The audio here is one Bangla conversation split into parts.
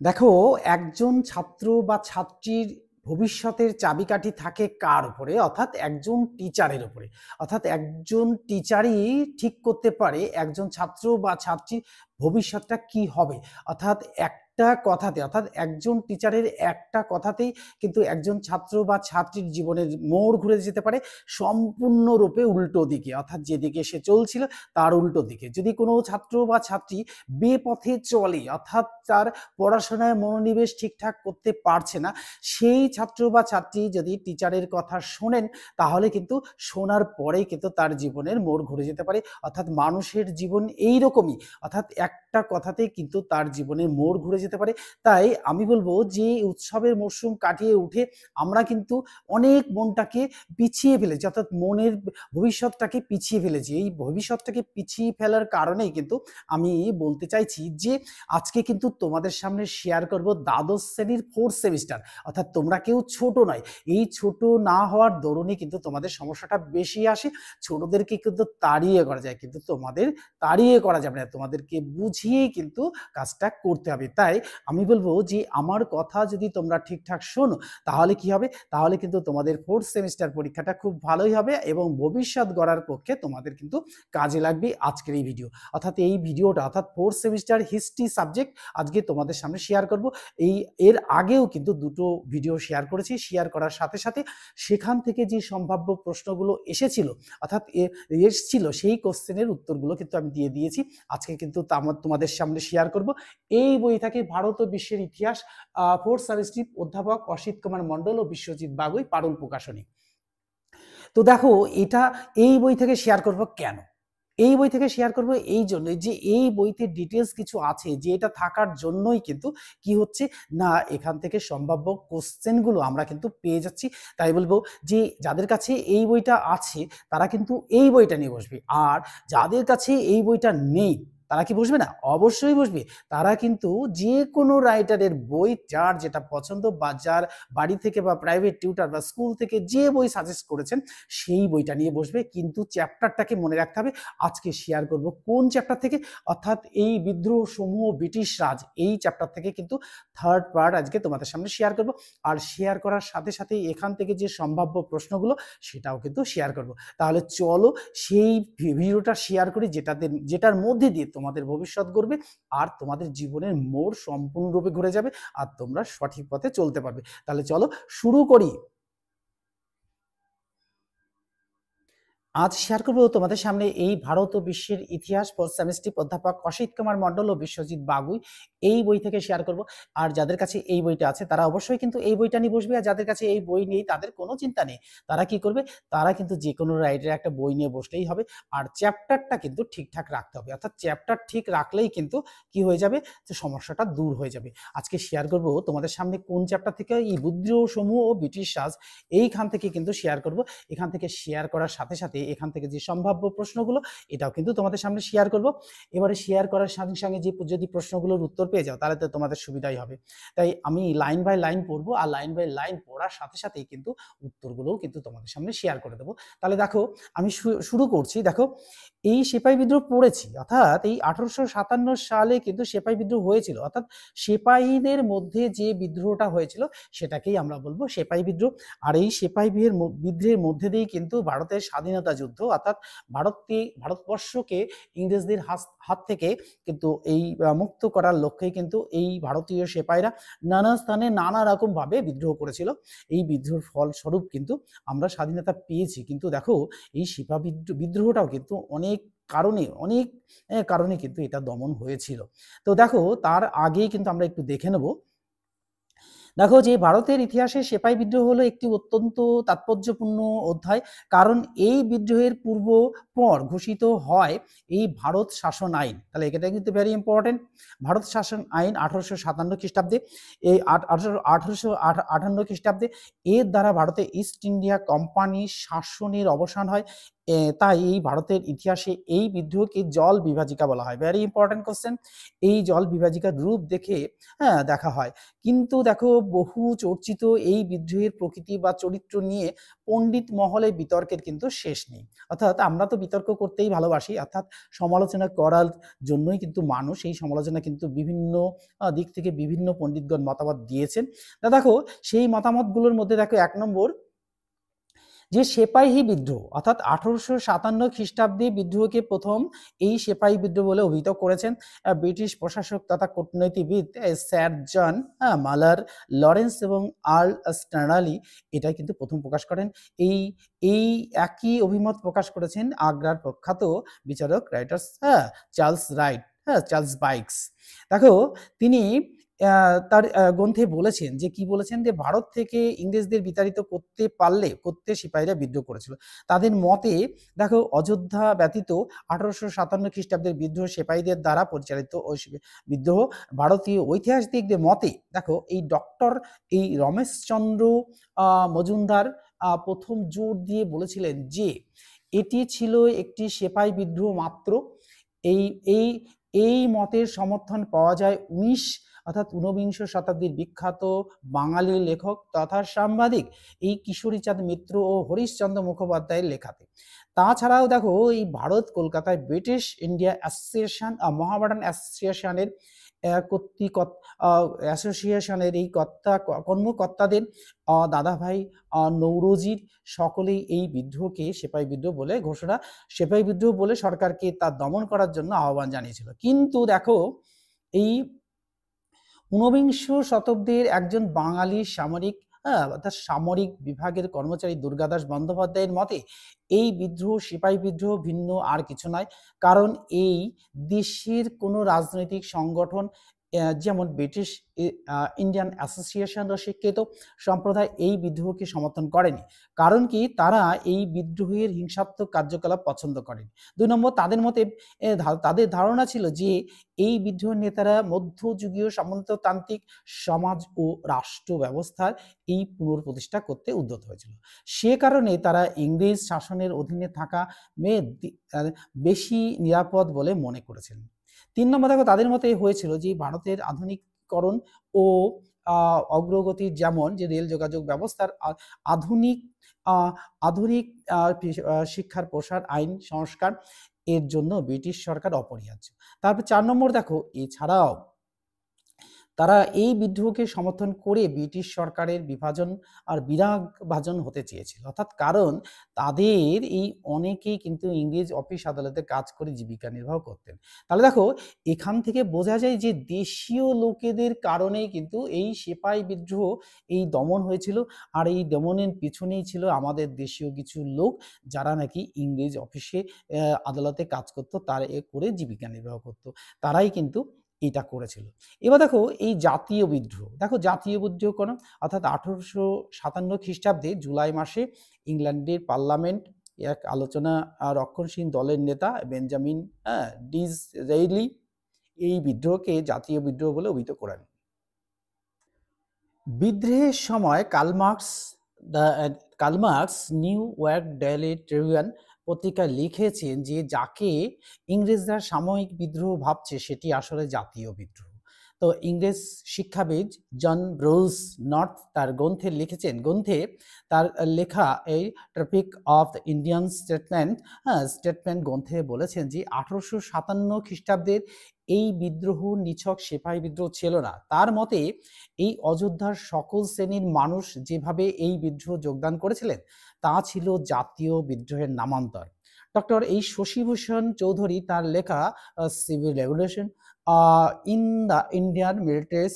দেখো, একজন ছাত্র বা ছাত্রীর ভবিষ্যতের চাবিকাঠি থাকে কার উপরে? অর্থাৎ একজন টিচারের উপরে। অর্থাৎ একজন টিচারই ঠিক করতে পারে একজন ছাত্র বা ছাত্রীর ভবিষ্যৎটা কি হবে। অর্থাৎ একটা কথাতে, অর্থাৎ একজন টিচারের একটা কথাতেই কিন্তু একজন ছাত্র বা ছাত্রীর জীবনের মোড় ঘুরে যেতে পারে সম্পূর্ণরূপে উল্টো দিকে। অর্থাৎ যেদিকে সে চলছিল তার উল্টো দিকে। যদি কোনো ছাত্র বা ছাত্রী বেপথে চলে, অর্থাৎ তার পড়াশোনায় মনোনিবেশ ঠিকঠাক করতে পারছে না, সেই ছাত্র বা ছাত্রী যদি টিচারের কথা শোনেন, তাহলে কিন্তু শোনার পরেই কিন্তু তার জীবনের মোড় ঘুরে যেতে পারে। অর্থাৎ মানুষের জীবন এইরকমই, অর্থাৎ একটা কথাতেই কিন্তু তার জীবনের মোড় ঘুরে যেতে পারে। তাই আমি বলবো যে উৎসবের মরশুম কাটিয়ে উঠে আমরা কিন্তু অনেক মনটাকে পিছিয়ে ফেলেছি, অর্থাৎ মনের ভবিষ্যৎটাকে পিছিয়ে ফেলেছি। এই ভবিষ্যৎটাকে পিছিয়ে ফেলার কারণেই কিন্তু আমি বলতে চাইছি যে আজকে কিন্তু তোমাদের সামনে শেয়ার করব দ্বাদশ শ্রেণীর 4th সেমিস্টার। অর্থাৎ তোমরা কেউ ছোট নয়, এই ছোট না হওয়ার দরুনই কিন্তু তোমাদের সমস্যাটা বেশি আসে। ছোটদেরকে কিন্তু তাড়িয়ে করা যায়, কিন্তু তোমাদের তাড়িয়ে করা যাবে না, তোমাদেরকে বুঝিয়েই কিন্তু কাজটা করতে হবে। তাই আমি বলবো যে আমার কথা যদি তোমরা ঠিকঠাক শোনো, তাহলে কি হবে? তাহলে কিন্তু তোমাদের 4th সেমিস্টার পরীক্ষাটা খুব ভালোই হবে এবং ভবিষ্যৎ গড়ার পক্ষে তোমাদের কিন্তু কাজে লাগবে আজকের এই ভিডিও। অর্থাৎ এই ভিডিওটা, অর্থাৎ 4th সেমিস্টার হিস্ট্রি সাবজেক্ট আজকে তোমাদের সামনে শেয়ার করব। এর আগেও কিন্তু দুটো ভিডিও শেয়ার করেছি। শেয়ার করার সাথে সাথে সেখান থেকে যে সম্ভাব্য প্রশ্নগুলো এসেছিল, অর্থাৎ এসেছিল সেই কোশ্চেনের উত্তরগুলো কিন্তু আমি দিয়ে দিয়েছি। আজকে কিন্তু তোমাদের সামনে শেয়ার করব এই বই থেকে ভারত ও বিশ্বের ইতিহাস, 4th সেমিস্টার, অধ্যাপক অসিত কুমার মণ্ডল ও বিশ্বজিৎ বাগুই, পারুল প্রকাশনী। তো দেখো, এটা এই বই থেকে শেয়ার করব কেন? এই বই থেকে শেয়ার করব এই জন্যই যে এই বইতে ডিটেলস কিছু আছে, যে এটা থাকার জন্যই কিন্তু কি হচ্ছে না, এখান থেকে সম্ভাব্য কোশ্চেনগুলো আমরা কিন্তু পেয়ে যাচ্ছি। তাই বলবো যে যাদের কাছে এই বইটা আছে তারা কিন্তু এই বইটা নিয়ে বসবে, আর যাদের কাছে এই বইটা নেই তারা কি বসবে না? অবশ্যই বসবে। তারা কিন্তু যে কোনো রাইটারের বই, যার যেটা পছন্দ বা যার বাড়ি থেকে বা প্রাইভেট টিউটার বা স্কুল থেকে যে বই সাজেস্ট করেছেন সেই বইটা নিয়ে বসবে। কিন্তু চ্যাপ্টারটাকে মনে রাখতে হবে। আজকে শেয়ার করব কোন চ্যাপ্টার থেকে? অর্থাৎ এই বিদ্রোহ সমূহ ব্রিটিশ রাজ, এই চ্যাপ্টার থেকে কিন্তু 3rd পার্ট আজকে তোমাদের সামনে শেয়ার করব। আর শেয়ার করার সাথে সাথে এখান থেকে যে সম্ভাব্য প্রশ্নগুলো সেটাও কিন্তু শেয়ার করব। তাহলে চলো সেই ভিডিওটা শেয়ার করি, যেটার মধ্যে দিয়ে তোমাদের ভবিষ্যৎ গড়বে আর তোমাদের জীবনের মোড় সম্পূর্ণরূপে ঘুরে যাবে আর তোমরা সঠিক পথে চলতে পারবে। তাহলে চলো শুরু করি। আজ শেয়ার করবো তোমাদের সামনে এই ভারত ও বিশ্বের ইতিহাস 4th সেমিস্টার, অধ্যাপক অসিত কুমার মণ্ডল ও বিশ্বজিৎ বাগুই, এই বই থেকে শেয়ার করব। আর যাদের কাছে এই বইটা আছে তারা অবশ্যই কিন্তু এই বইটা নিয়ে বসবে, আর যাদের কাছে এই বই নেই তাদের কোনো চিন্তা নেই। তারা কি করবে? তারা কিন্তু যে কোনো রাইটারের একটা বই নিয়ে বসলেই হবে। আর চ্যাপ্টারটা কিন্তু ঠিকঠাক রাখতে হবে, অর্থাৎ চ্যাপ্টার ঠিক রাখলেই কিন্তু কি হয়ে যাবে, যে সমস্যাটা দূর হয়ে যাবে। আজকে শেয়ার করব তোমাদের সামনে কোন চ্যাপ্টার থেকে, এই বিদ্রোহ সমূহ ও ব্রিটিশ রাজ, এইখান থেকে কিন্তু শেয়ার করব। এখান থেকে শেয়ার করার সাথে সাথে এখান থেকে যে সম্ভাব্য প্রশ্নগুলো এটাও কিন্তু তোমাদের সামনে শেয়ার করব। এবারে শেয়ার করার সঙ্গে সঙ্গে যদি প্রশ্নগুলোর উত্তর পেয়ে যাও তাহলে তো তোমাদের সুবিধাই হবে। তাই আমি লাইন বাই লাইন পড়বো, আর লাইন বাই লাইন পড়ার সাথে সাথেই কিন্তু উত্তরগুলোও কিন্তু তোমাদের সামনে শেয়ার করে দেবো। তাহলে দেখো, আমি শুরু করছি। দেখো, এই সিপাহী বিদ্রোহ পড়েছি, অর্থাৎ এই 1857 সালে কিন্তু সিপাহী বিদ্রোহ হয়েছিল। অর্থাৎ সিপাহীদের মধ্যে যে বিদ্রোহটা হয়েছিল সেটাকেই আমরা বলবো সিপাহী বিদ্রোহ। আর এই সিপাহী বিদ্রোহের মধ্যে দিয়েই কিন্তু ভারতের স্বাধীনতা যুদ্ধ, অর্থাৎ ভারতবর্ষকে ইংরেজদের হাত থেকে কিন্তু এই মুক্ত করার লক্ষ্যে কিন্তু এই ভারতীয় সিপাহীরা নানা স্থানে নানা রকম ভাবে বিদ্রোহ করেছিল। এই বিদ্রোহের ফলস্বরূপ কিন্তু আমরা স্বাধীনতা পেয়েছি। কিন্তু দেখো, এই সিপাহী বিদ্রোহটাও কিন্তু অনেক কারণে কিন্তু এটা দমন হয়েছিল। তো দেখো, তার আগেই কিন্তু আমরা একটু দেখে নেব। দেখো, যে ভারতের ইতিহাসে সিপাহী বিদ্রোহ হলো একটি অত্যন্ত তাৎপর্যপূর্ণ অধ্যায়, কারণ এই বিদ্রোহের পর ঘোষিত হয় এই ভারত শাসন আইন। তাহলে এটা কিন্তু ভেরি ইম্পর্টেন্ট। ভারত শাসন আইন 1857 খ্রিস্টাব্দে, এই 1858 খ্রিস্টাব্দে এর দ্বারা ভারতে ইস্ট ইন্ডিয়া কোম্পানির শাসনের অবসান হয়। তাই এই ভারতের ইতিহাসে এই বিদ্রোহকে জল বিভাজিকা বলা হয়। Very important question. এই জল বিভাজিকার রূপ দেখে দেখা হয়। কিন্তু দেখো বহু চর্চিত এই বিদ্রোহের প্রকৃতি বা চরিত্র নিয়ে পণ্ডিত মহলে বিতর্কের কিন্তু শেষ নেই। অর্থাৎ আমরা তো বিতর্ক করতেই ভালোবাসি, অর্থাৎ সমালোচনা করার জন্যই কিন্তু মানুষ। এই সমালোচনা কিন্তু বিভিন্ন দিক থেকে বিভিন্ন পণ্ডিতগণ মতামত দিয়েছেন। দেখো সেই মতামতগুলোর মধ্যে দেখো 1 নম্বর যে সেপাহী বিদ্রোহ, অর্থাৎ 1857 খ্রিস্টাব্দে বিদ্রোহকে প্রথম এই সেপাহী বিদ্রোহ বলে অভিহিত করেছেন ব্রিটিশ প্রশাসক তথা কূটনীতিবিদ স্যার জন মালার, লরেন্স এবং আর্ল স্ট্যানালি এটাই কিন্তু প্রথম প্রকাশ করেন। এই এই একই অভিমত প্রকাশ করেছেন আগ্রার প্রখ্যাত বিচারক রাইটার্স চার্লস রাইট, চার্লস বাইকস। দেখো তিনি তার গ্রন্থে বলেছেন যে কি বলেছেন, যে ভারত থেকে ইংরেজদের বিতাড়িত করতে সিপাহীরা বিদ্রোহ করেছিল। তাদের মতে দেখো অযোধ্যা ব্যতীত 1857 খ্রিস্টাব্দের বিদ্রোহ সিপাহীদের দ্বারা পরিচালিত ওই বিদ্রোহ। ভারতীয় ঐতিহাসিকদের মতে দেখো এই রমেশচন্দ্র মজুমদার প্রথম জোর দিয়ে বলেছিলেন যে এটি ছিল একটি সিপাহী বিদ্রোহ মাত্র। এই এই এই মতের সমর্থন পাওয়া যায় ঊনবিংশ শতাব্দীর বিখ্যাত বাঙালি লেখক তথা সাংবাদিক এই কিশোরীচাঁদ মিত্র ও হরিশচন্দ্র মুখোপাধ্যায়ের লেখাতে। তাছাড়াও দেখো এই ভারত কলকাতায় ব্রিটিশ ইন্ডিয়া অ্যাসোসিয়েশন মহামেডান অ্যাসোসিয়েশনের অ্যাসোসিয়েশনের এই কর্মকর্তাদের দাদাভাই নৌরোজির সকলেই এই বিদ্রোহকে সেপাহী বিদ্রোহ বলে সেপাহী বিদ্রোহ বলে সরকারকে তা দমন করার জন্য আহ্বান জানিয়েছিল। কিন্তু দেখো এই ঊনবিংশ শতাব্দীর একজন বাঙালি সামরিক অর্থাৎ সামরিক বিভাগের কর্মচারী দুর্গাদাস বন্দ্যোপাধ্যায়ের মতে এই বিদ্রোহ সিপাহী বিদ্রোহ ভিন্ন আর কিছু নয়। কারণ এই দেশের কোনো রাজনৈতিক সংগঠন যেমন ব্রিটিশ ইন্ডিয়ান অ্যাসোসিয়েশন ও শিক্ষিত সম্প্রদায় এই বিদ্রোহকে সমর্থন করেনি। কারণ কি, তারা এই বিদ্রোহের হিংসাত্মক কার্যকলাপ পছন্দ করেনি। 2 নম্বর, তাদের ধারণা ছিল যে এই বিদ্রোহ নেতারা মধ্যযুগীয় সামন্ততান্ত্রিক সমাজ ও রাষ্ট্র ব্যবস্থার এই পুনঃপ্রতিষ্ঠা করতে উদ্যত হয়েছিল। সে কারণে তারা ইংরেজ শাসনের অধীনে থাকা বেশি নিরাপদ বলে মনে করেছিলেন। 3 নম্বর দেখো তাদের মতে হয়েছিল যে ভারতের আধুনিকরণ ও অগ্রগতির, যেমন যে রেল যোগাযোগ ব্যবস্থার আধুনিক শিক্ষার প্রসার, আইন সংস্কার এর জন্য ব্রিটিশ সরকার অপরিহার্য। তারপর 4 নম্বর দেখো এছাড়াও তারা এই বিদ্রোহকে সমর্থন করে ব্রিটিশ সরকারের বিরাগভাজন হতে চেয়েছিল। অর্থাৎ কারণ তাদের এই অনেকেই কিন্তু ইংরেজ অফিস আদালতে কাজ করে জীবিকা নির্বাহ করতেন। তাহলে দেখো এখান থেকে বোঝা যায় যে দেশীয় লোকেদের কারণেই কিন্তু এই সিপাহী বিদ্রোহ এই দমন হয়েছিল। আর এই দমনের পিছনেই ছিল আমাদের দেশীয় কিছু লোক যারা নাকি ইংরেজ অফিসে আদালতে কাজ করতো, তারা করে জীবিকা নির্বাহ করতো, তারাই কিন্তু এটা করেছিল। এবার দেখো এই জাতীয় বিদ্রোহ, জাতীয় বিদ্রোহ কোন, অর্থাৎ 1857 খ্রিস্টাব্দে জুলাই মাসে ইংল্যান্ডের পার্লামেন্ট এক আলোচনা রক্ষণশীল দলের নেতা বেঞ্জামিন ডিসরেইলি এই বিদ্রোহকে জাতীয় বিদ্রোহ বলে অভিহিত করেন। বিদ্রোহের সময় Karl Marx new York daily Tribune পত্রিকায় লিখেছেন যে যাকে ইংরেজরা সাময়িক বিদ্রোহ ভাবছে সেটি আসলে জাতীয় বিদ্রোহ। তো ইংরেজ শিক্ষাবিদ জন ব্রুস নর্থ তার গ্রন্থে তার লেখা এই topic of the Indian statement গ্রন্থে বলেছেন যে 1857 খ্রিস্টাব্দের এই বিদ্রোহ নিছক সিপাহী বিদ্রোহ ছিল না। তার মতে এই অযোধ্যার সকল শ্রেণীর মানুষ যেভাবে এই বিদ্রোহ যোগদান করেছিলেন তা ছিল জাতীয় বিদ্রোহের নামান্তর। ডক্টর এই শশীভূষণ চৌধুরী তার লেখা civil regulation in the Indian militaries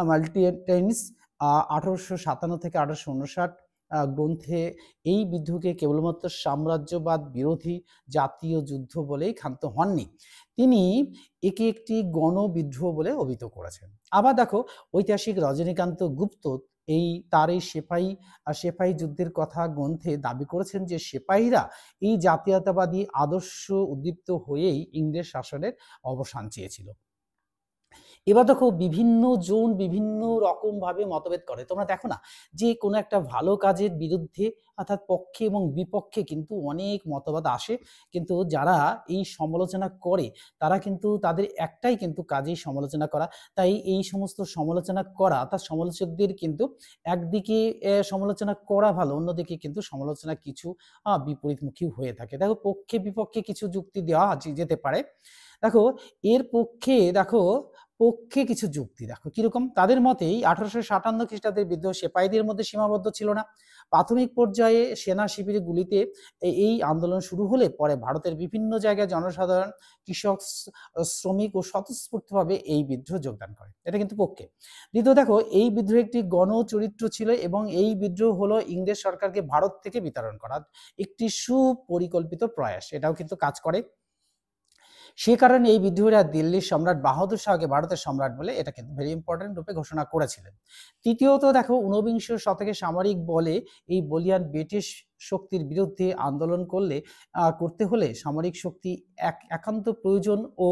mutinies 1857 থেকে 1859 গ্রন্থে এই বিদ্রোহকে কেবলমাত্র সাম্রাজ্যবাদ বিরোধী জাতীয় যুদ্ধ বলেই ক্ষান্ত হননি, তিনি একে একটি গণবিদ্রোহ বলে অভিহিত করেছেন। আবার দেখো ঐতিহাসিক রজনীকান্ত গুপ্ত তার এই সেপাহী যুদ্ধের কথা গ্রন্থে দাবি করেছেন যে সিপাহীরা এই জাতীয়তাবাদী আদর্শ উদ্দীপ্ত হয়েই ইংরেজ শাসনের অবসান চেয়েছিল। এবার দেখো বিভিন্ন জন বিভিন্ন রকম ভাবে মতভেদ করে। তোমরা দেখো না যে কোনো একটা ভালো কাজের বিরুদ্ধে অর্থাৎ পক্ষে এবং বিপক্ষে কিন্তু অনেক মতবাদ আসে, কিন্তু যারা এই সমালোচনা করে তারা কিন্তু তাদের একটাই কিন্তু কাজেই সমালোচনা করা। তাই এই সমস্ত সমালোচনা করা অর্থাৎ সমালোচকদের কিন্তু একদিকে সমালোচনা করা ভালো, অন্যদিকে কিন্তু সমালোচনা কিছু বিপরীতমুখী হয়ে থাকে। দেখো পক্ষে বিপক্ষে কিছু যুক্তি দেওয়া যেতে পারে। দেখো এর পক্ষে পক্ষে কিছু যুক্তি দেখো কিরকম। তাদের মতেই 1857 খ্রিস্টাব্দের বিদ্রোহ সিপাহীদের মধ্যে সীমাবদ্ধ ছিল না। প্রাথমিক পর্যায়ে সেনা শিবিরে গুলিতে এই আন্দোলন শুরু হলে পরে ভারতের বিভিন্ন জায়গায় জনসাধারণ, কৃষক, শ্রমিক ও স্বতঃস্ফূর্তভাবে এই বিদ্রোহ যোগদান করে। এটা কিন্তু পক্ষে। দ্বিতীয় দেখো এই বিদ্রোহ একটি গণচরিত্র ছিল এবং এই বিদ্রোহ হলো ইংরেজ সরকারকে ভারত থেকে বিতাড়ন করা একটি সুপরিকল্পিত প্রয়াস, এটাও কিন্তু কাজ করে। সে কারণে এই বিদ্রোহীরা দিল্লির সম্রাট বাহাদুর শাহকে ভারতের সম্রাট বলে এটা কিন্তু ভেরি ইম্পর্টেন্ট রূপে ঘোষণা করেছিলেন। তৃতীয়ত দেখো ঊনবিংশ শতকে সামরিক বলে এই বলিয়ান ব্রিটিশ শক্তির বিরুদ্ধে আন্দোলন করতে হলে সামরিক শক্তি একান্ত প্রয়োজন ও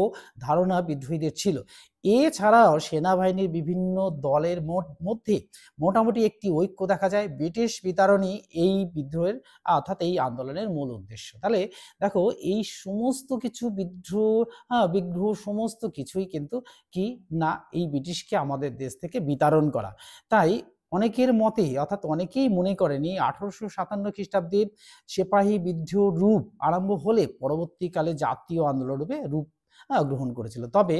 ধারণা বিদ্রোহীদের ছিল। এছাড়াও সেনাবাহিনীর বিভিন্ন দলের মধ্যে মোটামুটি একটি ঐক্য দেখা যায়। ব্রিটিশ বিতাড়নই এই বিদ্রোহের অর্থাৎ এই আন্দোলনের মূল উদ্দেশ্য। তাহলে দেখো এই সমস্ত কিছু বিগ্রহ সমস্ত কিছুই কিন্তু কি না এই ব্রিটিশকে আমাদের দেশ থেকে বিতাড়ন করা। তাই অনেকের মতে অর্থাৎ অনেকেই মনে করেনি 1857 খ্রিস্টাব্দের সিপাহী বিদ্রোহ রূপ আরম্ভ হলে পরবর্তীকালে জাতীয় আন্দোলন রূপে রূপ গ্রহণ করেছিল। তবে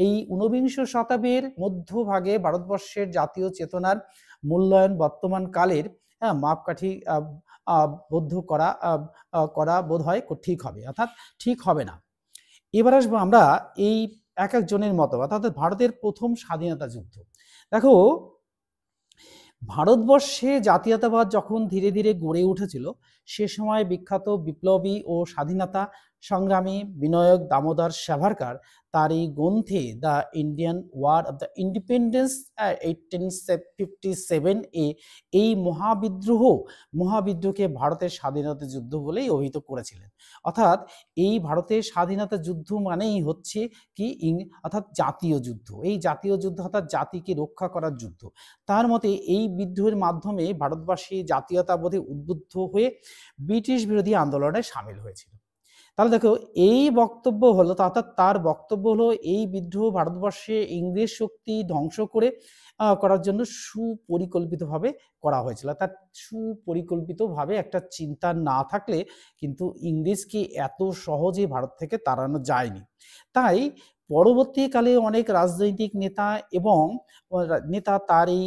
এই ঊনবিংশ শতাব্দীর মধ্যভাগে ভারতবর্ষের জাতীয় চেতনার মূল্যায়ন বর্তমান কালের মাপকাঠি বদ্ধ করা বোধ হয় ঠিক হবে, অর্থাৎ ঠিক হবে না। এবার আসবো আমরা এই এক একজনের মতবাদ, অর্থাৎ ভারতের প্রথম স্বাধীনতা যুদ্ধ। দেখো ভারতবর্ষে জাতীয়তাবাদ যখন ধীরে ধীরে গড়ে উঠেছিল সে সময় বিখ্যাত বিপ্লবী ও স্বাধীনতা সংগ্রামী বিনায়ক দামোদর সাভারকার তার এই গ্রন্থে the Indian war of the independence 1857 এই মহাবিদ্রোহকে ভারতের স্বাধীনতা যুদ্ধ বলেই অভিহিত করেছিলেন। অর্থাৎ এই ভারতের স্বাধীনতা যুদ্ধ মানেই হচ্ছে কি অর্থাৎ জাতীয় যুদ্ধ। এই জাতীয় যুদ্ধ অর্থাৎ জাতিকে রক্ষা করার যুদ্ধ। তার মতে এই বিদ্রোহের মাধ্যমে ভারতবাসী জাতীয়তাবোধে উদ্বুদ্ধ হয়ে ব্রিটিশ বিরোধী আন্দোলনে সামিল হয়েছিল। তাহলে দেখো এই বক্তব্য হলো অর্থাৎ তার বক্তব্য হলো এই বিদ্রোহ ভারতবর্ষে ইংরেজ শক্তি ধ্বংস করার জন্য সুপরিকল্পিতভাবে করা হয়েছিল। অর্থাৎ সুপরিকল্পিতভাবে একটা চিন্তা না থাকলে কিন্তু ইংরেজকে এত সহজে ভারত থেকে তাড়ানো যায়নি। তাই পরবর্তীকালে অনেক রাজনৈতিক নেতা তার এই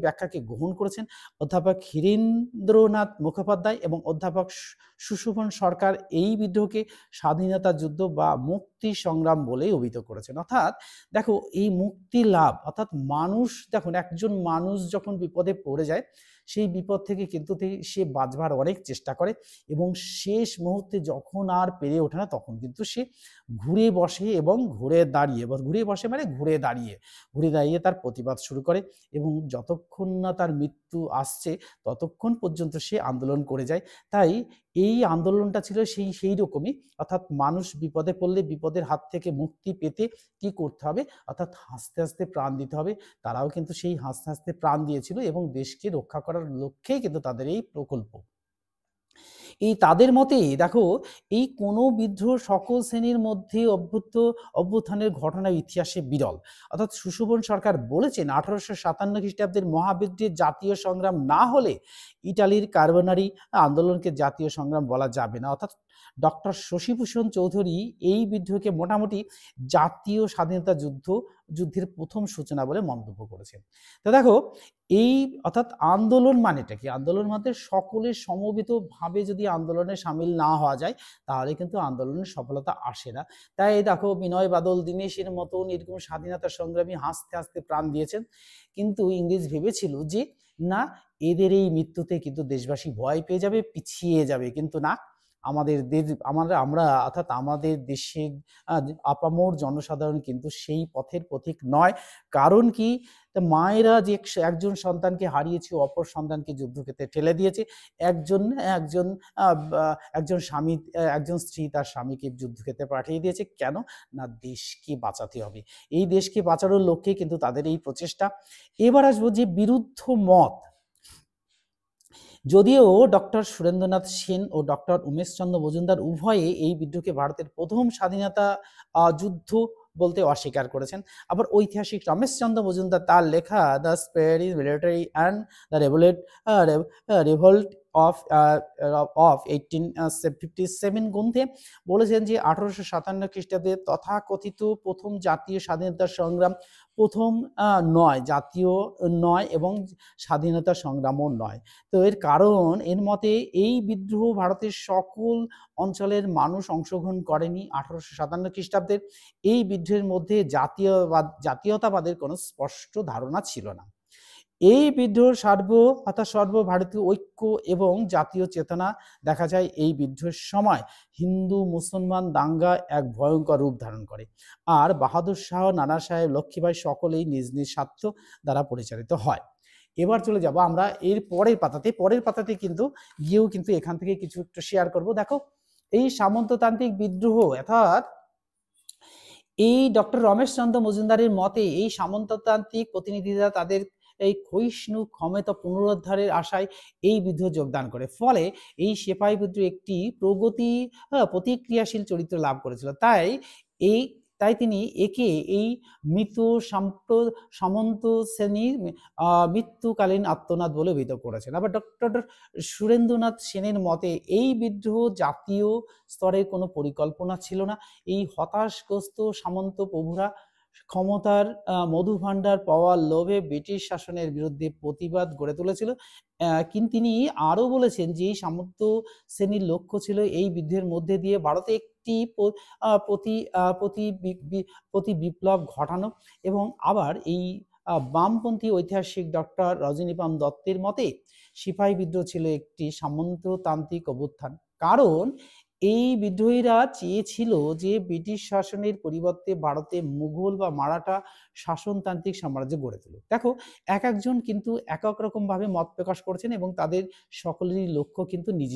ব্যাখ্যাকে গ্রহণ করেছেন। অধ্যাপক হীরেন্দ্রনাথ মুখোপাধ্যায় এবং অধ্যাপক সুশোভন সরকার এই বিদ্রোহকে স্বাধীনতা যুদ্ধ বা মুক্তি সংগ্রাম বলে অভিহিত করেছেন। অর্থাৎ দেখো এই মুক্তি লাভ অর্থাৎ দেখুন একজন মানুষ যখন বিপদে পড়ে যায় সেই বিপদ থেকে কিন্তু সে বাঁচবার অনেক চেষ্টা করে এবং শেষ মুহূর্তে যখন আর পেরে ওঠে না তখন কিন্তু সে ঘুরে বসে এবং ঘুরে দাঁড়িয়ে তার প্রতিবাদ শুরু করে এবং যতক্ষণ না তার মৃত্যু আসছে ততক্ষণ পর্যন্ত সে আন্দোলন করে যায়। তাই এই আন্দোলনটা ছিল সেই রকমই, অর্থাৎ মানুষ বিপদে পড়লে বিপদের হাত থেকে মুক্তি পেতে কি করতে হবে, অর্থাৎ হাসতে হাসতে প্রাণ দিতে হবে। তারাও কিন্তু সেই হাসতে হাসতে প্রাণ দিয়েছিল এবং দেশকে রক্ষা করার লক্ষ্যেই কিন্তু তাদের এই প্রকল্প। এই তাদের মতে দেখো এই কোনো বিদ্রোহ সকল শ্রেণীর মধ্যে অভ্যুত্থানের ঘটনা ইতিহাসে বিরল। অর্থাৎ সুশোভন সরকার বলেছেন 1857 খ্রিস্টাব্দের মহাবিদ্রোহের জাতীয় সংগ্রাম না হলে ইটালির কার্বোনারি আন্দোলনকে জাতীয় সংগ্রাম বলা যাবে না। অর্থাৎ ডক্টর শশীভূষণ চৌধুরী এই বিদ্রোহকে মোটামুটি জাতীয় স্বাধীনতা যুদ্ধের প্রথম সূচনা বলে মন্তব্য করেছেন। তো দেখো এই অর্থাৎ আন্দোলন মানেটা কি, আন্দোলন মানে সকলের সমবেতভাবে যদি আন্দোলনে সামিল না হওয়া যায় তাহলে কিন্তু আন্দোলনের সফলতা আসে না। তাই দেখো বিনয় বাদল দীনেশের মতন এরকম স্বাধীনতা সংগ্রামী হাসতে হাসতে প্রাণ দিয়েছেন, কিন্তু ইংরেজ ভেবেছিল যে না এদের এই মৃত্যুতে কিন্তু দেশবাসী ভয় পেয়ে যাবে, পিছিয়ে যাবে, কিন্তু না, আমরা অর্থাৎ আমাদের দেশের আপামর জনসাধারণ কিন্তু সেই পথের পথিক নয়। কারণ কি, মায়েরা যে একজন সন্তানকে হারিয়েছে, অপর সন্তানকে যুদ্ধক্ষেত্রে ঠেলে দিয়েছে। একজন একজন একজন স্বামী একজন স্ত্রী তার স্বামীকে যুদ্ধক্ষেত্রে পাঠিয়ে দিয়েছে। কেন না, দেশকে বাঁচাতে হবে। এই দেশকে বাঁচানোর লক্ষ্যে কিন্তু তাদের এই প্রচেষ্টা। এবার আসবো যে বিরুদ্ধ মত। যদিও ডক্টর সুরেন্দ্রনাথ সেন ও ডক্টর উমেশচন্দ্র মজুমদার উভয়ে এই বিদ্রোহকে ভারতের প্রথম স্বাধীনতা যুদ্ধ বলতে অস্বীকার করেছেন, আবার ঐতিহাসিক রমেশচন্দ্র মজুমদার তার লেখা the sepoy military and the revolt of 1857 গ্রন্থে বলেছেন যে 1857 খ্রিস্টাব্দে তথাকথিত প্রথম জাতীয় স্বাধীনতা সংগ্রাম প্রথম জাতীয় নয় এবং স্বাধীনতা সংগ্রামও নয়। তো এর কারণ, এর মতে এই বিদ্রোহ ভারতের সকল অঞ্চলের মানুষ অংশগ্রহণ করেনি। 1857 খ্রিস্টাব্দের এই বিদ্রোহের মধ্যে জাতীয়তাবাদের কোনো স্পষ্ট ধারণা ছিল না। এই বিদ্রোহ সর্বভারতীয় ঐক্য এবং জাতীয় চেতনা দেখা যায় এই বিদ্রোহের সময় হিন্দু মুসলমান দাঙ্গা এক ভয়ঙ্কর রূপ ধারণ করে। আর বাহাদুর শাহ, নানা সাহেব, লক্ষ্মীবাঈ সকলেই নিজ নিজ স্বার্থ দ্বারা পরিচালিত হয়। এবার চলে যাব আমরা এর পরের পাতাতে কিন্তু গিয়েও কিন্তু এখান থেকে কিছু একটু শেয়ার করব। দেখো, এই সামন্ততান্ত্রিক বিদ্রোহ অর্থাৎ এই ডক্টর রমেশচন্দ্র মজুমদারের মতে এই সামন্ততান্ত্রিক প্রতিনিধিরা তাদের এই ক্ষয়িষ্ণু ক্ষমতা পুনরুদ্ধারের আশায় এই বিদ্রোহ যোগদান করে। ফলে এই সিপাহী বিদ্রোহ একটি প্রতিক্রিয়াশীল চরিত্র লাভ করেছিল। তাই তিনি একে এই মৃত সামন্ত শ্রেণীর মৃত্যুকালীন আত্মনাদ বলে অভিহিত করেছেন। আবার ডক্টর সুরেন্দ্রনাথ সেনের মতে এই বিদ্রোহ জাতীয় স্তরে কোনো পরিকল্পনা ছিল না। এই হতাশগ্রস্ত সামন্ত প্রভুরা ক্ষমতার মধুভাণ্ডার পাওয়ার লোভে ব্রিটিশ শাসনের বিরুদ্ধে প্রতিবাদ গড়ে তুলেছিল। কিন্তু তিনি আরও বলেছেন যে এই সামন্ত শ্রেণীর লক্ষ্য ছিল এই বিদ্রোহের মধ্যে দিয়ে ভারতে একটি প্রতি বিপ্লব ঘটানো। এবং আবার এই বামপন্থী ঐতিহাসিক ডক্টর রজনীপাল দত্তের মতে সিপাহী বিদ্রোহ ছিল একটি সামন্ততান্ত্রিক অভ্যুত্থান, কারণ এই বিদ্রোহীরা চেয়েছিল যে ব্রিটিশ শাসনের পরিবর্তে ভারতে মুঘল বা মারাঠা শাসনতান্ত্রিক সাম্রাজ্য গড়ে তুলুক। দেখো, একজন কিন্তু এক রকম ভাবে মত প্রকাশ করছেন এবং তাদের সকলেরই লক্ষ্য কিন্তু নিজ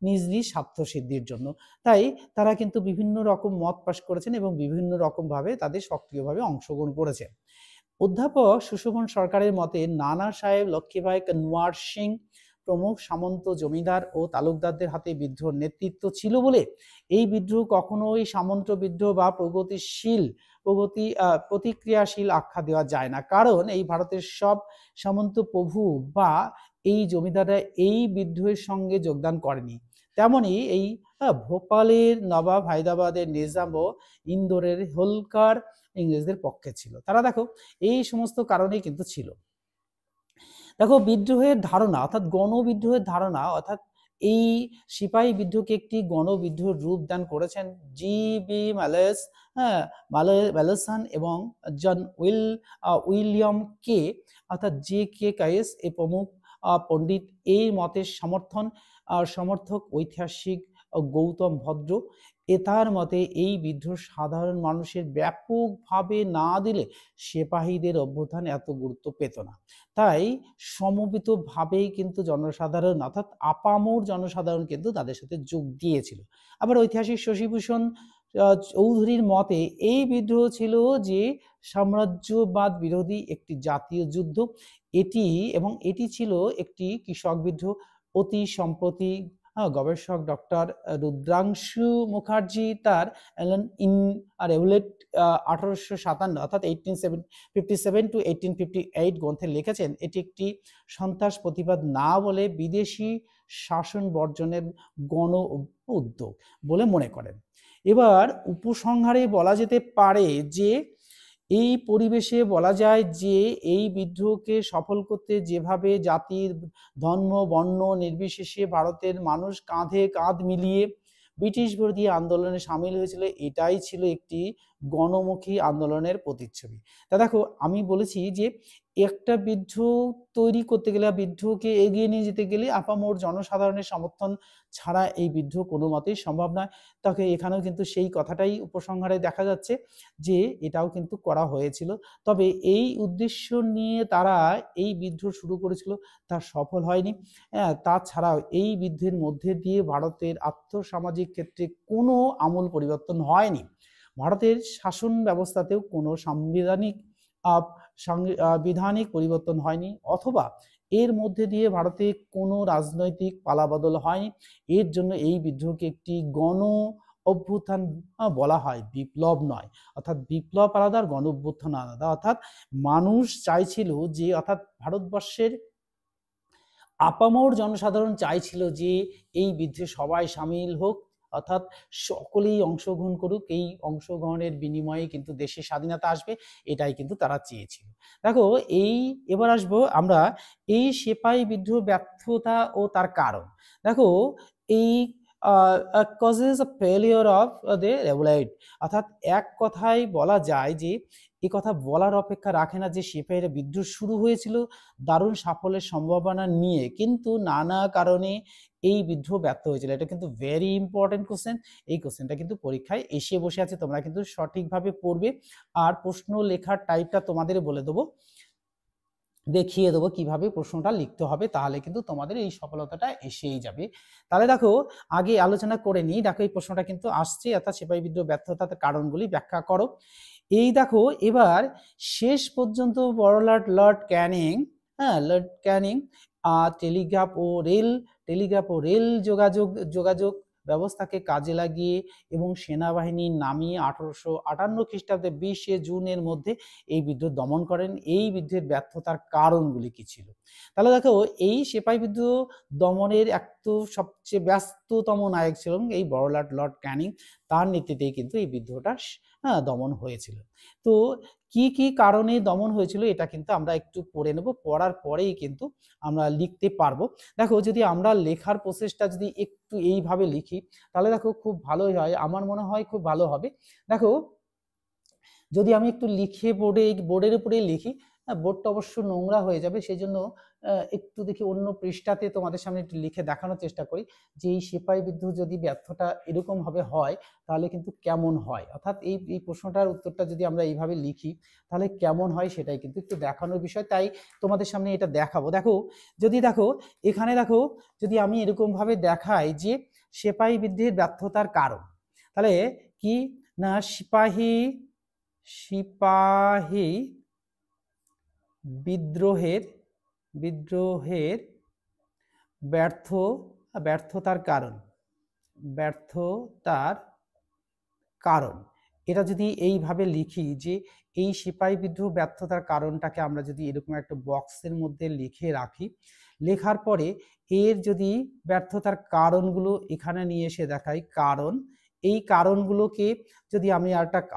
নিজ স্বার্থ সিদ্ধির জন্য। তাই তারা কিন্তু বিভিন্ন রকম মত প্রকাশ করেছেন এবং বিভিন্ন রকম ভাবে তাদের সক্রিয়ভাবে অংশগ্রহণ করেছেন। অধ্যাপক সুশোভন সরকারের মতে নানা সাহেব, লক্ষ্মীবাঈ, কনওয়ার সিং প্রমুখ সামন্ত জমিদার ও তালুকদারদের হাতে বিদ্রোহ নেতৃত্ব ছিল বলে এই বিদ্রোহ কখনোই সামন্ত বিদ্রোহ বা প্রতিক্রিয়াশীল আখ্যা দেওয়া যায় না। কারণ এই ভারতের সব সামন্ত প্রভু বা এই জমিদাররা এই বিদ্রোহের সঙ্গে যোগদান করেনি। তেমনি এই ভোপালের নবাব, হায়দ্রাবাদের নিজাম ও ইন্দোরের হোলকার ইংরেজদের পক্ষে ছিল। তারা দেখো এই সমস্ত কারণেই কিন্তু ছিল। দেখো, বিদ্রোহের ধারণা অর্থাৎ গণবিদ্রোহের ধারণা অর্থাৎ এই সিপাহী বিদ্রোহকে একটি গণবিদ্রোহের রূপ দান করেছেন জি.বি. ম্যালেসন এবং জন উইলিয়াম কে অর্থাৎ J.K. কায়েস এ প্রমুখ পণ্ডিত। এই মতের সমর্থক ঐতিহাসিক গৌতম ভদ্র। তার মতে এই বিদ্রোহ সাধারণ মানুষের ব্যাপকভাবে না দিলে সিপাহীদের অভ্যুত্থান এত গুরুত্ব পেত না। তাই সমবেতভাবেই কিন্তু জনসাধারণ অর্থাৎ আপামর জনসাধারণ কিন্তু তাদের সাথে যোগ দিয়েছিল। আবার ঐতিহাসিক শশীভূষণ চৌধুরীর মতে এই বিদ্রোহ ছিল যে সাম্রাজ্যবাদ বিরোধী একটি জাতীয় যুদ্ধ। এটি ছিল একটি কৃষক বিদ্রোহ। অতি সম্প্রতি গবেষক ডক্টর রুদ্রাংশু মুখার্জি তার রেভুলেট 1857 অর্থাৎ 1857 to 1858 গ্রন্থে লিখেছেন এটি একটি সন্ত্রাস প্রতিবাদ না বলে বিদেশি শাসন বর্জনের গণ উদ্যোগ বলে মনে করেন। এবার উপসংহারে বলা যেতে পারে যে এই পরিবেশে বলা যায় যে এই বিদ্রোহকে সফল করতে যেভাবে জাতির ধর্ম বর্ণ নির্বিশেষে ভারতের মানুষ কাঁধে কাঁধ মিলিয়ে ব্রিটিশ বিরোধী আন্দোলনে সামিল হয়েছিল, এটাই ছিল একটি গণমুখী আন্দোলনের প্রতিচ্ছবি। তা দেখো, আমি বলেছি যে একটা বিদ্রোহ তৈরি করতে গেলে, বিদ্রোহকে এগিয়ে নিয়ে যেতে গেলে আপামর জনসাধারণের সমর্থন ছাড়া এই বিদ্রোহ কোনো মতেই সম্ভব নয়। তবে এখানেও কিন্তু সেই কথাটাই উপসংহারে দেখা যাচ্ছে যে এটাও কিন্তু করা হয়েছিল। তবে এই উদ্দেশ্য নিয়ে তারা এই বিদ্রোহ শুরু করেছিল, তা সফল হয়নি। তাছাড়াও এই বিদ্রোহের মধ্যে দিয়ে ভারতের আর্থসামাজিক ক্ষেত্রে কোনো আমূল পরিবর্তন হয়নি। ভারতের শাসন ব্যবস্থাতেও কোনো সাংবিধানিক পরিবর্তন হয়নি, অথবা এর মধ্যে দিয়ে ভারতে কোনো রাজনৈতিক পালাবদল হয়নি। এর জন্য এই বিদ্রোহকে একটি গণ অভ্যুত্থান বলা হয়, বিপ্লব নয়। অর্থাৎ বিপ্লব আলাদা আর গণ অভ্যুত্থান আলাদা। অর্থাৎ মানুষ চাইছিল যে, অর্থাৎ ভারতবর্ষের আপামর জনসাধারণ চাইছিল যে এই বিদ্রোহে সবাই সামিল হোক, অর্থাৎ সকলেই অংশগ্রহণ করুক। এই অংশগ্রহণের বিনিময়ে কিন্তু দেশের স্বাধীনতা আসবে, এটাই কিন্তু তারা চেয়েছিল। দেখো, এবার আসবো আমরা এই সিপাহী বিদ্রোহ ব্যর্থতা ও তার কারণ। দেখো, এই causes of failure of the revolution, অর্থাৎ এক কথায় বলা যায় যে, এই কথা বলার অপেক্ষা রাখে না যে সিপাহীরা বিদ্রোহ শুরু হয়েছিল দারুণ সাফল্যের সম্ভাবনা নিয়ে, কিন্তু নানা কারণে এই বিদ্রোহ ব্যর্থ হয়েছিল। এটা কিন্তু ভেরি ইম্পর্টেন্ট কোশ্চেন। এই কোশ্চেনটা কিন্তু পরীক্ষায় এসে বসে আছে, তোমরা কিন্তু সঠিকভাবে পড়বে। আর প্রশ্ন লেখার টাইপটা তোমাদের বলে দেবো, দেখিয়ে দেবো কিভাবে প্রশ্নটা লিখতে হবে, তাহলে কিন্তু তোমাদের এই সফলতাটা এসেই যাবে। তাহলে দেখো, আগে আলোচনা করে নিই। দেখো, এই প্রশ্নটা কিন্তু আসছে, অর্থাৎ সিপাহী বিদ্রোহ ব্যর্থতার কারণগুলি ব্যাখ্যা করো। এই দেখো, এবার শেষ পর্যন্ত Lord Canning, Lord Canning telegraph ও রেল যোগাযোগ ব্যবস্থাকে কাজে লাগিয়ে এবং সেনাবাহিনী নামিয়ে 1858 খ্রিস্টাব্দে 20 জুনের মধ্যে এই বিদ্রোহ দমন করেন। এই বিদ্রোহের ব্যর্থতার কারণগুলি কি ছিল? তাহলে দেখো, এই সিপাহী বিদ্রোহ দমনের সবচেয়ে ব্যস্ততম নায়ক ছিলেন এই লর্ড ক্যানিং। তার নেতৃত্বেই কিন্তু এই বিদ্রোহটা দমন হয়েছিল। তো কি কি কারণে দমন হয়েছিল এটা কিন্তু আমরা একটু পড়ে নেব, পড়ার পরেই কিন্তু আমরা লিখতে পারবো। দেখো, যদি আমরা লেখার প্রসেসটা যদি একটু এইভাবে লিখি, তাহলে দেখো খুব ভালোই হয়, আমার মনে হয় খুব ভালো হবে। দেখো, যদি আমি একটু লিখে বোর্ডের উপরে লিখি, বোর্ডটা অবশ্য নোংরা হয়ে যাবে, সেই জন্য একটু দেখি অন্য পৃষ্ঠাতে তোমাদের সামনে একটু লিখে দেখানোর চেষ্টা করি যে এই সিপাহী বিদ্রোহ যদি ব্যর্থটা এরকম ভাবে হয় তাহলে কিন্তু কেমন হয়। অর্থাৎ এই প্রশ্নটার উত্তরটা যদি আমরা এইভাবে লিখি তাহলে কেমন হয় সেটাই কিন্তু একটু দেখানোর বিষয়, তাই তোমাদের সামনে এটা দেখাবো। দেখো, এখানে দেখো, যদি আমি এরকম ভাবে দেখাই যে সিপাহী বিদ্রোহের ব্যর্থতার কারণ, তাহলে কি না, সিপাহী বিদ্রোহের ব্যর্থতার কারণ, এটা যদি এইভাবে লিখি যে এই সিপাহী বিদ্রোহ ব্যর্থতার কারণটাকে আমরা যদি এরকম একটা বক্সের মধ্যে লিখে রাখি, লেখার পরে এর যদি ব্যর্থতার কারণগুলো এখানে নিয়ে এসে দেখাই, এই কারণগুলোকে যদি আমি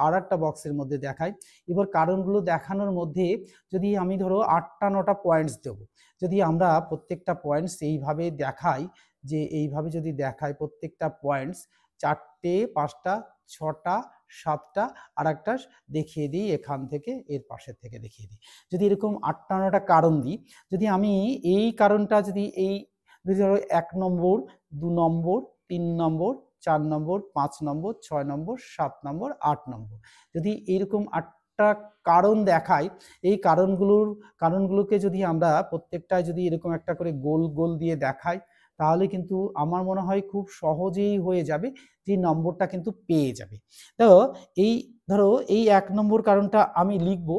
আর একটা বক্সের মধ্যে দেখাই, এবার কারণগুলো দেখানোর মধ্যে যদি আমি ধরো 8টা 9টা পয়েন্টস দেব, যদি আমরা প্রত্যেকটা পয়েন্টস এইভাবে দেখাই, যে এইভাবে যদি দেখাই প্রত্যেকটা পয়েন্টস 4টে 5টা 6টা 7টা আর একটা দেখিয়ে দিই এখান থেকে, এর পাশের থেকে দেখিয়ে দিই, যদি এরকম 8টা 9টা কারণ দিই, যদি আমি এই কারণটা যদি ধরো 1 নম্বর 2 নম্বর 3 নম্বর 4 নম্বর 5 নম্বর 6 নম্বর 7 নম্বর 8 নম্বর, যদি এরকম 8টা কারণ দেখাই, এই কারণগুলোকে যদি আমরা প্রত্যেকটায় যদি এরকম একটা করে গোল গোল দিয়ে দেখাই, তাহলে কিন্তু আমার মনে হয় খুব সহজেই হয়ে যাবে, যে নম্বরটা কিন্তু পেয়ে যাবে। ধরো এই 1 নম্বর কারণটা আমি লিখব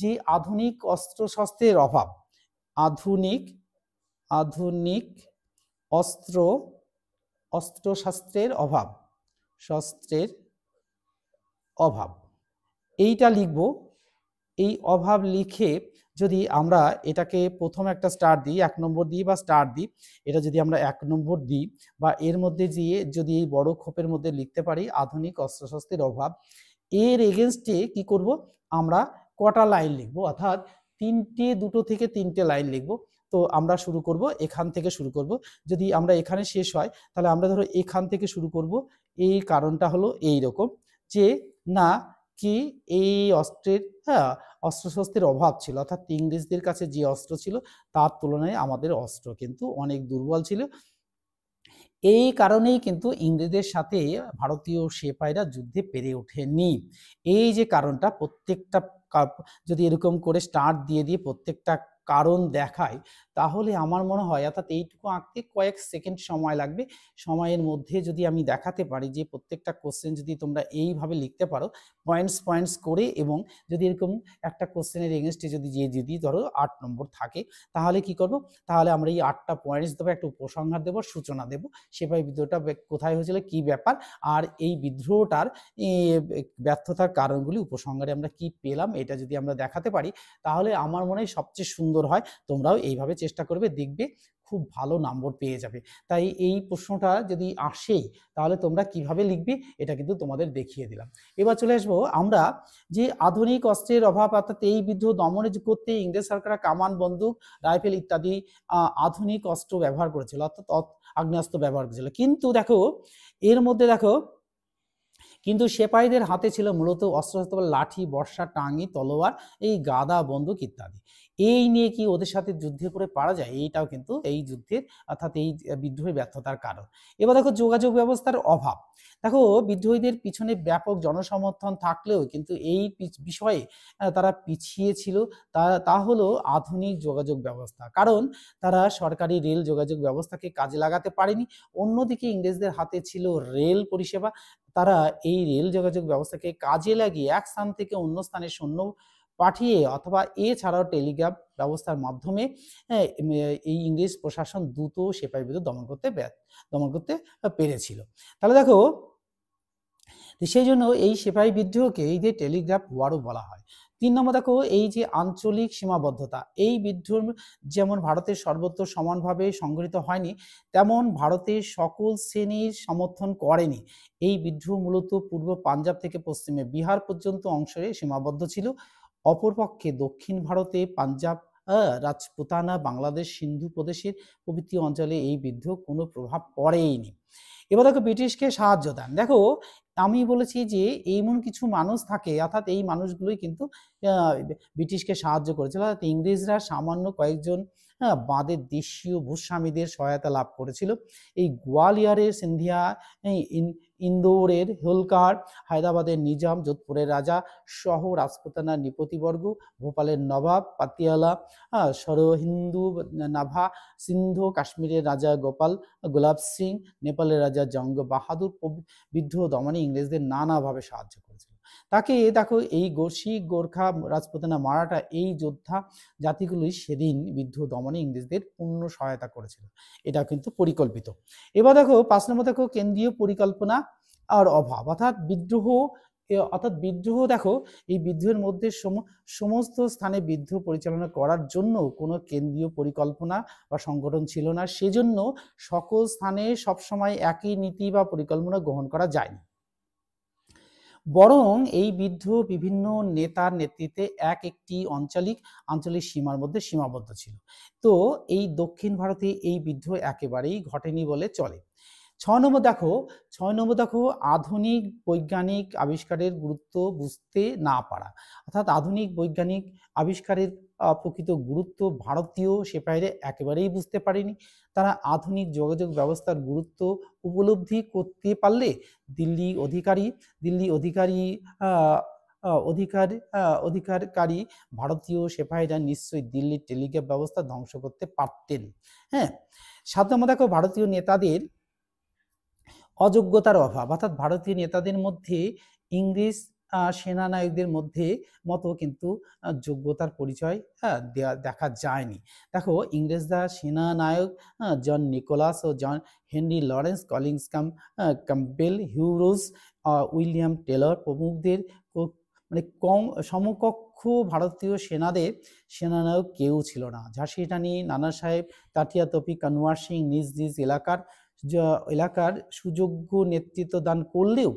যে আধুনিক অস্ত্রশস্ত্রের অভাব, আধুনিক অস্ত্রশস্ত্রের অভাব, এইটা লিখব। এই অভাব লিখে যদি আমরা এটাকে প্রথম একটা স্টার দিই, 1 নম্বর দিই বা স্টার দিই, এটা যদি আমরা 1 নম্বর দিই বা এর মধ্যে দিয়ে যদি এই বড় খোপের মধ্যে লিখতে পারি আধুনিক অস্ত্রশস্ত্রের অভাব, এর এগেনস্টে কি করব, আমরা কটা লাইন লিখবো, অর্থাৎ 2 থেকে 3টে লাইন লিখবো। তো আমরা শুরু করব, এখান থেকে শুরু করব। যদি আমরা এখানে শেষ হয় তাহলে আমরা ধরো এখান থেকে শুরু করব। এই কারণটা হলো এই রকম যে না, কি এই অস্ত্রের, হ্যাঁ, অস্ত্রশস্ত্রের অভাব ছিল, অর্থাৎ ইংরেজদের কাছে যে অস্ত্র ছিল তার তুলনায় আমাদের অস্ত্র কিন্তু অনেক দুর্বল ছিল। এই কারণেই কিন্তু ইংরেজদের সাথে ভারতীয় সিপাহীরা যুদ্ধে পেরে ওঠেনি। এই যে কারণটা, প্রত্যেকটা যদি এরকম করে স্টার্ট দিয়ে দিয়ে প্রত্যেকটা কারণ দেখায়, তাহলে আমার মনে হয়, অর্থাৎ এইটুকু আঁকতে কয়েক সেকেন্ড সময় লাগবে। সময়ের মধ্যে যদি আমি দেখাতে পারি যে প্রত্যেকটা কোশ্চেন যদি তোমরা এইভাবে লিখতে পারো পয়েন্টস করে, এবং যদি এরকম একটা কোশ্চেনের এগেনস্টে যদি ধরো 8 নম্বর থাকে, তাহলে কি করব, তাহলে আমরা এই 8টা পয়েন্টস দেবো, একটা উপসংহার দেবো, সূচনা দেবো, সিপাহী বিদ্রোহটা কোথায় হয়েছিল, কি ব্যাপার, আর এই বিদ্রোহটার ব্যর্থতার কারণগুলি উপসংহারে আমরা কি পেলাম, এটা যদি আমরা দেখাতে পারি, তাহলে আমার মনে হয় সবচেয়ে সুন্দর হয়। তোমরাও এইভাবে চেষ্টা করবে, দেখবে খুব ভালো নম্বর পেয়ে যাবে। তাই এই প্রশ্নটা যদি আসে, তাহলে তোমরা কিভাবে লিখবে এটা কিন্তু তোমাদের দেখিয়ে দিলাম। এবার চলে আসবো আমরা যে আধুনিক অস্ত্রের অভাব, অর্থাৎ এই বিদ্রোহ দমনে করতে ইংরেজ সরকার কামান, বন্দুক, রাইফেল ইত্যাদি আধুনিক অস্ত্র ব্যবহার করেছিল, অর্থাৎ আগ্নেয়াস্ত্র ব্যবহার করেছিল। কিন্তু দেখো এর মধ্যে দেখো, কিন্তু সিপাহীদের হাতে ছিল মূলত অস্ত্রশস্ত্র, লাঠি, বর্ষা, টাঙ্গি, তলোয়ার, এই গাদা, বন্দুক ইত্যাদি। এই নিয়ে কি ওদের সাথে যুদ্ধে করে পারা যায়? এইটাও কিন্তু এই যুদ্ধের, অর্থাৎ এই বিদ্রোহের ব্যর্থতার কারণ। এবার দেখো যোগাযোগ ব্যবস্থার অভাব। দেখো বিদ্রোহীদের পিছনে ব্যাপক জনসমর্থন থাকলেও কিন্তু এই বিষয়ে তারা পিছিয়ে ছিল। তা হলো আধুনিক যোগাযোগ ব্যবস্থা, কারণ তারা সরকারি রেল যোগাযোগ ব্যবস্থাকে কাজে লাগাতে পারেনি। অন্যদিকে ইংরেজদের হাতে ছিল রেল পরিষেবা। তারা এই রেল যোগাযোগ ব্যবস্থাকে কাজে লাগিয়ে এক স্থান থেকে অন্য স্থানে সৈন্য পাঠিয়ে, অথবা এছাড়াও টেলিগ্রাফ ব্যবস্থার মাধ্যমে এই ইংরেজ প্রশাসন দ্রুত সিপাহী বিদ্রোহ দমন করতে পেরেছিল। তাহলে দেখো, সেই জন্য এই সিপাহী বিদ্রোহকে এই যে টেলিগ্রাফ ওয়ারও বলা হয়। 3 নম্বর দেখো, এই যে আঞ্চলিক সীমাবদ্ধতা, এই বিদ্রোহ যেমন ভারতের সর্বত্র সমানভাবে সংগঠিত হয়নি, তেমন ভারতের সকল শ্রেণীর সমর্থন করেনি। এই বিদ্রোহ মূলত পূর্ব পাঞ্জাব থেকে পশ্চিমে বিহার পর্যন্ত অংশে সীমাবদ্ধ ছিল। অপরপক্ষে দক্ষিণ ভারতে পাঞ্জাব, রাজপুতানা, বাংলাদেশ, সিন্ধু প্রদেশের প্রভৃতি অঞ্চলে এই বিদ্রোহ কোনো প্রভাব পড়েইনি। এবার দেখো ব্রিটিশকে সাহায্য দান। দেখো আমি বলেছি যে এমন কিছু মানুষ থাকে, অর্থাৎ এই মানুষগুলোই কিন্তু ব্রিটিশকে সাহায্য করেছিল। অর্থাৎ ইংরেজরা সামান্য কয়েকজন বাঁদের দেশীয় ভূস্বামীদের সহায়তা লাভ করেছিল। এই গোয়ালিয়রের সিন্ধিয়া, ইন্দোরের হোলকার, হায়দ্রাবাদের নিজাম, যোধপুরের রাজা সহ রাজপুতানার নৃপতিবর্গ, ভোপালের নবাব পাতিয়ালা, সরহিন্দু নাভা, সিন্ধু কাশ্মীরের রাজা গোলাপ সিং, নেপালের রাজা জঙ্গ বাহাদুর বিদ্রোহ দমনে ইংরেজদের নানাভাবে সাহায্য করেছিল। তাকে দেখো এই শিখ, গোর্খা, রাজপুতানা, মারাঠা, এই যোদ্ধা জাতিগুলি সেদিন বিদ্রোহ দমনে ইংরেজদের পূর্ণ সহায়তা করেছিল। এটা কিন্তু পরিকল্পিত। এবার দেখো 5 নম্বর দেখো, কেন্দ্রীয় পরিকল্পনা আর অভাব, অর্থাৎ বিদ্রোহ দেখো, এই বিদ্রোহের মধ্যে সমস্ত স্থানে বিদ্রোহ পরিচালনা করার জন্য কোনো কেন্দ্রীয় পরিকল্পনা বা সংগঠন ছিল না। সেজন্য সকল স্থানে সবসময় একই নীতি বা পরিকল্পনা গ্রহণ করা যায়নি, বরং এই বিদ্রোহ বিভিন্ন নেতার নেতৃত্বে একটি আঞ্চলিক সীমার মধ্যে সীমাবদ্ধ ছিল। তো এই দক্ষিণ ভারতে এই বিদ্রোহ একেবারেই ঘটেনি বলে চলে। 6 নম্বর দেখো, আধুনিক বৈজ্ঞানিক আবিষ্কারের গুরুত্ব বুঝতে না পারা। অর্থাৎ আধুনিক বৈজ্ঞানিক আবিষ্কারের প্রকৃত গুরুত্ব ভারতীয় সিপাহীরা একেবারেই বুঝতে পারেনি। তারা আধুনিক যোগাযোগ ব্যবস্থার গুরুত্ব উপলব্ধি করতে পারলে দিল্লি অধিকারী ভারতীয় সিপাহীরা নিশ্চয়ই দিল্লির টেলিগ্রাফ ব্যবস্থা ধ্বংস করতে পারতেন। হ্যাঁ, 7 নম্বর দেখো, ভারতীয় নেতাদের অযোগ্যতার অভাব। অর্থাৎ ভারতীয় নেতাদের মধ্যে ইংরেজ সেনানায়কদের মতো কিন্তু যোগ্যতার পরিচয় দেখা যায়নি। দেখো ইংরেজরা সেনানায়ক জন নিকোলাস ও John Henry Lawrence, Collins Campbell, Hugh Rose, William Taylor প্রমুখদের মানে সমকক্ষ ভারতীয় সেনানায়ক কেউ ছিল না। ঝাঁসি রানী, নানা সাহেব, তাতিয়া তোপি, কানওয়ার সিং নিজ নিজ এলাকার সুযোগ্য নেতৃত্ব দান করলেও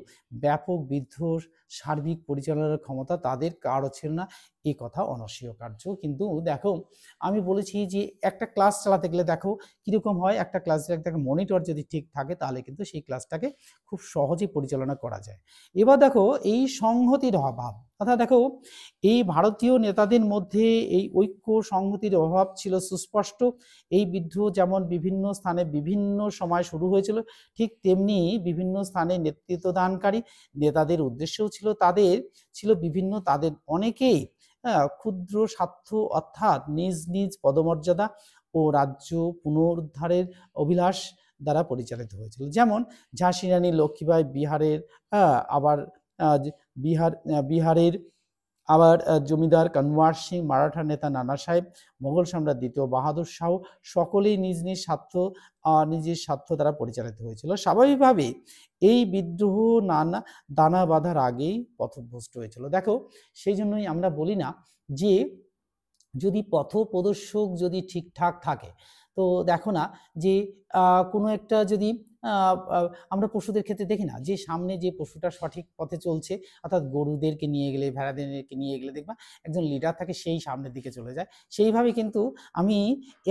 ব্যাপক বিদ্রোহ সার্বিক পরিচালনার ক্ষমতা তাদের কারও ছিল না, এই কথা অনস্বীকার্য। কিন্তু দেখো আমি বলেছি যে একটা ক্লাস চালাতে গেলে দেখো কীরকম হয়, একটা ক্লাস একটা মনিটর যদি ঠিক থাকে তাহলে কিন্তু সেই ক্লাসটাকে খুব সহজেই পরিচালনা করা যায়। এবার দেখো এই সংহতির অভাব, অর্থাৎ দেখো এই ভারতীয় নেতাদের মধ্যে এই ঐক্য সংহতির অভাব ছিল সুস্পষ্ট। এই বিদ্রোহ যেমন বিভিন্ন স্থানে বিভিন্ন সময় শুরু হয়েছিল, ঠিক তেমনি বিভিন্ন স্থানে নেতৃত্বদানকারী নেতাদের উদ্দেশ্যও ছিল বিভিন্ন, তাদের অনেকেই ক্ষুদ্র স্বার্থ অর্থাৎ নিজ নিজ পদমর্যাদা ও রাজ্য পুনরুদ্ধারের অভিলাষ দ্বারা পরিচালিত হয়েছিল। যেমন ঝাঁসি রানী লক্ষ্মীবাঈ বিহারের আবার জমিদার কনওয়ার সিং, মারাঠা নেতা নানা সাহেব, মোগল সম্রাট দ্বিতীয় বাহাদুর শাহ সকলেই নিজের স্বার্থ দ্বারা পরিচালিত হয়েছিল। স্বাভাবিকভাবে এই বিদ্রোহ দানা বাঁধার আগেই পথভ্রষ্ট হয়েছিল। দেখো সেই জন্যই আমরা বলি না যে যদি পথপ্রদর্শক যদি ঠিকঠাক থাকে, তো দেখো না যে কোনো একটা যদি আমরা পশুদের ক্ষেত্রে দেখি না যে সামনে যে পশুটা সঠিক পথে চলছে, অর্থাৎ গরুদেরকে নিয়ে গেলে ভেড়াদেরকে নিয়ে গেলে দেখবা একজন লিডার থাকে, সেই সামনের দিকে চলে যায়। সেইভাবে কিন্তু আমি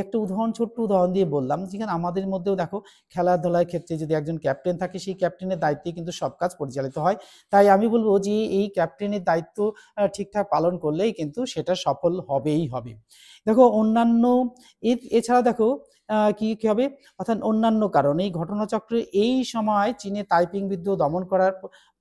একটা ছোট্ট উদাহরণ দিয়ে বললাম, যেখানে আমাদের মধ্যেও দেখো খেলাধুলার ক্ষেত্রে যদি একজন ক্যাপ্টেন থাকে, সেই ক্যাপ্টেনের দায়িত্বে কিন্তু সব কাজ পরিচালিত হয়। তাই আমি বলবো যে এই ক্যাপ্টেনের দায়িত্ব ঠিকঠাক পালন করলেই কিন্তু সেটা সফল হবেই হবে। দেখো অন্যান্য এছাড়া দেখো কি হবে, অর্থাৎ অন্যান্য কারণ এই ঘটনাচক্রে এই সময় চীনে তাইপিং বিদ্রোহ দমন করার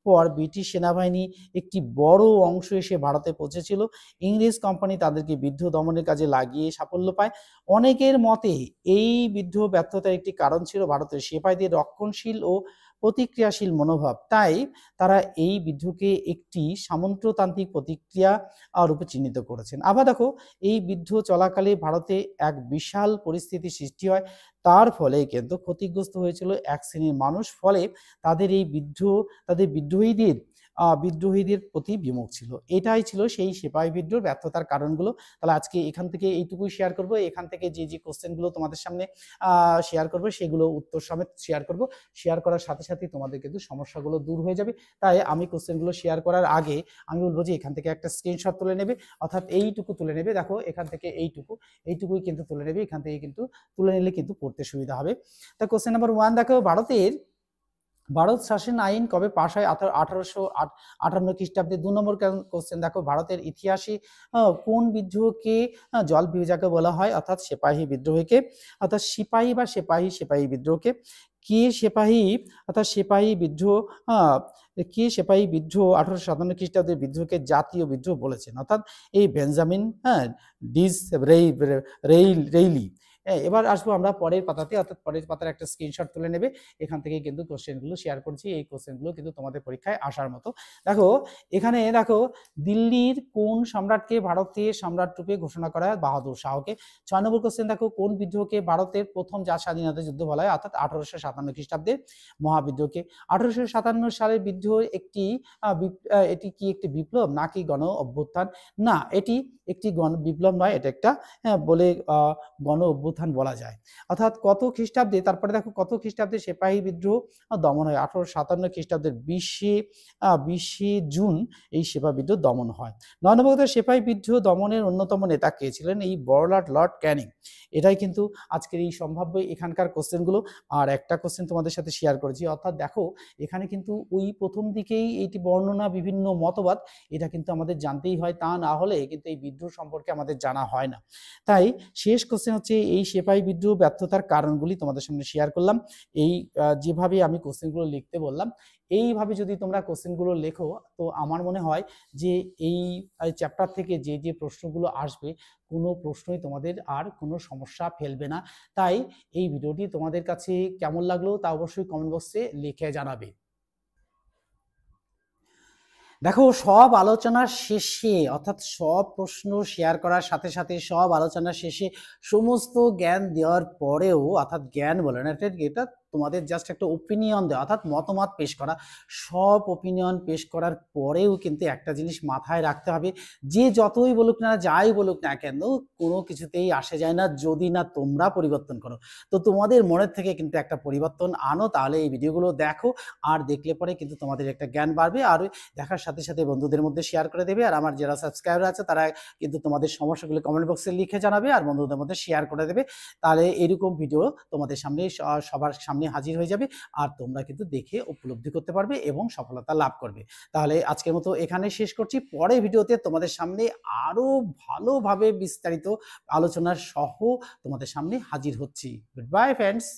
পর ব্রিটিশ সেনাবাহিনী একটি বড় অংশ এসে ভারতে পৌঁছেছিল। ইংরেজ কোম্পানি তাদেরকে বিদ্রোহ দমনের কাজে লাগিয়ে সাফল্য পায়। অনেকের মতে এই বিদ্রোহ ব্যর্থতার একটি কারণ ছিল ভারতের সিপাহীদের রক্ষণশীল ও প্রতিক্রিয়াশীল মনোভাব। তাই তারা এই বিদ্রোহকে একটি সামন্ততান্ত্রিক প্রতিক্রিয়া রূপে চিহ্নিত করেছেন। আবার দেখো এই বিদ্রোহ চলাকালে ভারতে এক বিশাল পরিস্থিতি সৃষ্টি হয়, তার ফলে কিন্তু ক্ষতিগ্রস্ত হয়েছিল এক শ্রেণীর মানুষ। ফলে তাদের বিদ্রোহীদের প্রতি বিমুখ ছিল। এটাই ছিল সেই সিপাহী বিদ্রোহ ব্যর্থতার কারণগুলো। তাহলে আজকে এখান থেকে এইটুকুই শেয়ার করব। এখান থেকে যে কোশ্চেনগুলো তোমাদের সামনে শেয়ার করব সেগুলো উত্তর সমেত শেয়ার করব। শেয়ার করার সাথে সাথে তোমাদের কিন্তু সমস্যাগুলো দূর হয়ে যাবে। তাই আমি কোশ্চেনগুলো শেয়ার করার আগে আমি বলবো যে এখান থেকে একটা স্ক্রিনশট তুলে নেবে, অর্থাৎ এইটুকু তুলে নেবে। দেখো এখান থেকে এইটুকুই কিন্তু তুলে নেবে। এখান থেকে কিন্তু তুলে নিলে কিন্তু পড়তে সুবিধা হবে। তা কোশ্চেন নাম্বার 1 দেখো, ভারত শাসন আইন কবে পাশ হয়? 1858 খ্রিস্টাব্দে। 2 নম্বর কোশ্চেন দেখো, ভারতের ইতিহাসে কোন বিদ্রোহকে জল বিভাজক বলা হয়? অর্থাৎ সিপাহী বিদ্রোহকে, অর্থাৎ সিপাহী বিদ্রোহকে। কে সিপাহী বিদ্রোহ 1857 খ্রিস্টাব্দের বিদ্রোহকে জাতীয় বিদ্রোহ বলেছেন? অর্থাৎ এই বেঞ্জামিন ডিসরেইলি। এবার আসবো আমরা পরের পাতাতে, অর্থাৎ পরের পাতার একটা স্ক্রিনশট তুলে নেবে। এখান থেকে কিন্তু কোশ্চেনগুলো শেয়ার করছি, এই কোশ্চেনগুলো কিন্তু তোমাদের পরীক্ষায় আসার মতো। দেখো এখানে দেখো, দিল্লির কোন সম্রাটকে ভারতের সম্রাট রূপে ঘোষণা করা হয়? বাহাদুর শাহকে। 6 নম্বর কোশ্চেন দেখো, কোন বিদ্রোহকে ভারতের প্রথম স্বাধীনতা যুদ্ধ বলা হয়? অর্থাৎ 1857 খ্রিস্টাব্দের মহাবিদ্রোহকে। 1857 সালের বিদ্রোহ এটি কি একটি বিপ্লব নাকি গণ অভ্যুত্থান? না, এটি একটি বিপ্লব নয়, এটা একটা গণ অভ্যুত্থান বলা যায়। অর্থাৎ কত খ্রিস্টাব্দে, তারপরে দেখো কত খ্রিস্টাব্দে সিপাহী বিদ্রোহ দমন হয়? 1857 খ্রিস্টাব্দের 20 জুন এই সিপাহী বিদ্রোহ দমন হয়। 9 নম্বর সিপাহী বিদ্রোহ দমনের অন্যতম নেতা কে ছিলেন? এই লর্ড ক্যানিং। এটাই কিন্তু আজকের এই সম্ভাব্য এখানকার কোশ্চেনগুলো। আর একটা কোশ্চেন তোমাদের সাথে শেয়ার করেছি, অর্থাৎ দেখো এখানে কিন্তু ওই প্রথম দিকেই এইটি বর্ণনা, বিভিন্ন মতবাদ, এটা কিন্তু আমাদের জানতেই হয়, তা না হলে কিন্তু এই বিদ্রোহ সম্পর্কে আমাদের জানা হয় না। তাই শেষ কোশ্চেন হচ্ছে এই সিপাহী বিদ্রোহ ব্যর্থতার কারণগুলি তোমাদের সামনে শেয়ার করলাম। এই যেভাবে আমি কোশ্চেনগুলো লিখতে বললাম, এইভাবে যদি তোমরা কোশ্চেনগুলো লেখো, তো আমার মনে হয় যে এই চ্যাপ্টার থেকে যে প্রশ্নগুলো আসবে, কোনো প্রশ্নই তোমাদের আর কোনো সমস্যা ফেলবে না। তাই এই ভিডিওটি তোমাদের কাছে কেমন লাগলো তা অবশ্যই কমেন্ট বক্সে লিখে জানাবে। দেখো সব আলোচনার শেষে, অর্থাৎ সব প্রশ্ন শেয়ার করার সাথে সাথে সব আলোচনার শেষে সমস্ত জ্ঞান দেওয়ার পরেও, অর্থাৎ জ্ঞান বলে না, এটা তোমাদের জাস্ট একটা ওপিনিয়ন দেওয়া, অর্থাৎ মতামত পেশ করা। সব ওপিনিয়ন পেশ করার পরেও কিন্তু একটা জিনিস মাথায় রাখতে হবে, যে যতই বলুক না, যাই বলুক না কেন, কোনো কিছুতেই আসে যায় না যদি না তোমরা পরিবর্তন করো। তো তোমাদের মনের থেকে কিন্তু একটা পরিবর্তন আনো, তাহলে এই ভিডিওগুলো দেখো, আর দেখলে পরে কিন্তু তোমাদের একটা জ্ঞান বাড়বে। আর দেখার সাথে সাথে বন্ধুদের মধ্যে শেয়ার করে দেবে। আর আমার যারা সাবস্ক্রাইবার আছে তারা কিন্তু তোমাদের সমস্যাগুলো কমেন্ট বক্সে লিখে জানাবে আর বন্ধুদের মধ্যে শেয়ার করে দেবে। তাহলে এরকম ভিডিও তোমাদের সামনে সবার সামনে হাজির হয়ে যাবে, আর তোমরা কিন্তু দেখে উপলব্ধি করতে পারবে এবং সফলতা লাভ করবে। তাহলে আজকের মতো এখানে শেষ করছি। পরের ভিডিওতে তোমাদের সামনে আরো ভালোভাবে বিস্তারিত আলোচনার সহ তোমাদের সামনে হাজির হচ্ছি। Good bye friends.